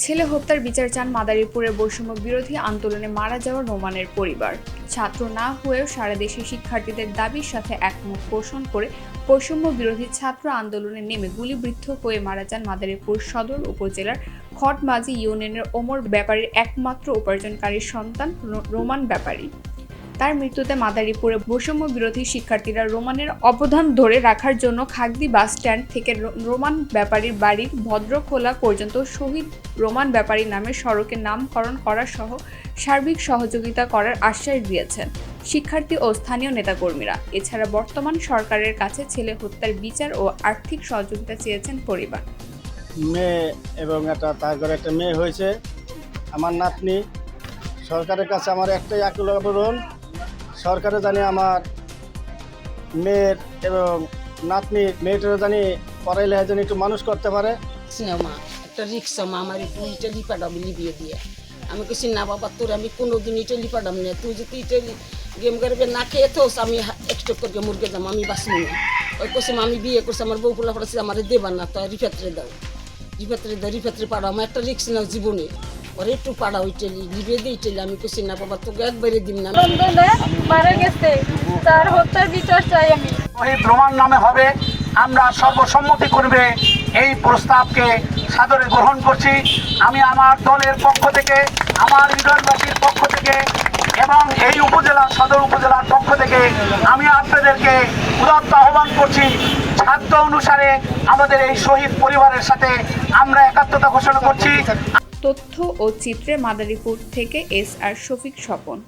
ছেলে হত্যার বিচার চান মাদারীপুরের বৈষম্য বিরোধী আন্দোলনে মারা যাওয়া নোমানের পরিবার। ছাত্র না হয়েও সারা দেশের শিক্ষার্থীদের দাবির সাথে একমত পোষণ করে বৈষম্য বিরোধী ছাত্র আন্দোলনে নেমে গুলিবিদ্ধ হয়ে মারা যান মাদারীপুর সদর উপজেলার খটমাঝি ইউনিয়নের ওমর ব্যাপারীর একমাত্র উপার্জনকারী সন্তান রোমান ব্যাপারী। তার মৃত্যুতে মাদারীপুরে বৈষম্য বিরোধী শিক্ষার্থীরা রোমানের অবদান ধরে রাখার জন্য খাগদি বাস স্ট্যান্ড থেকে রোমান ব্যাপারীর বাড়ির ভদ্রখোলা পর্যন্ত শহীদ রোমান ব্যাপারী নামে সড়কের নামকরণ করা সহ সার্বিক সহযোগিতা করার আশ্বাস দিয়েছেন শিক্ষার্থী ও স্থানীয় নেতাকর্মীরা। এছাড়া বর্তমান সরকারের কাছে ছেলে হত্যার বিচার ও আর্থিক সহযোগিতা চেয়েছেন পরিবার। মেয়ে এবং তার ঘরে একটা মেয়ে হয়েছে, আমার নাতনি। সরকারের কাছে আমার একটাই আকুল আবেদন, সরকারে জানি আমার মেয়ের এবং নাতনির মেয়েটারও জানি পড়াইলেখা জানি একটু মানুষ করতে পারে। সিনেমা একটা রিক্সা মা আমার একটু ইটালি পাঠাবি লিবিয়ে দিয়ে। আমি কেছি না বাবা তোর আমি কোনোদিন ইটালি পাঠাম না, তুই যদি ইটালি গেম করবে না খেয়ে থোস আমি একটু করে মুরগে যাম, আমি বাঁচবো না। ওই কোসে আমি বিয়ে করছি, আমার বউ পোলা পড়াচ্ছি, আমার দেবার না, তো রিফাত্রে দাও, রিফাত্রে পাঠাও, আমার একটা রিক্স নাও জীবনে, ওরে একটু পাড়াও ইটালি লিবিয়ে দিয়ে ইটালি। আমি কেছি না বাবা তোকে একবারে দিন না। মারা গেছে, তার হত্যার বিচার চাই আমি। শহীদ রোমান নামে হবে, আমরা সর্বসম্মতি করবে এই প্রস্তাবকে সাদরে গ্রহণ করছি। আমি আমার দলের পক্ষ থেকে, আমার হৃদয়বাসীর পক্ষ থেকে এবং এই উপজেলা সদর উপজেলার পক্ষ থেকে আমি আপনাদেরকে উদাত্ত আহ্বান করছি, ছাত্র অনুসারে আমাদের এই শহীদ পরিবারের সাথে আমরা একাত্মতা ঘোষণা করছি। তথ্য ও চিত্রে মাদারীপুর থেকে SR শফিক স্বপন।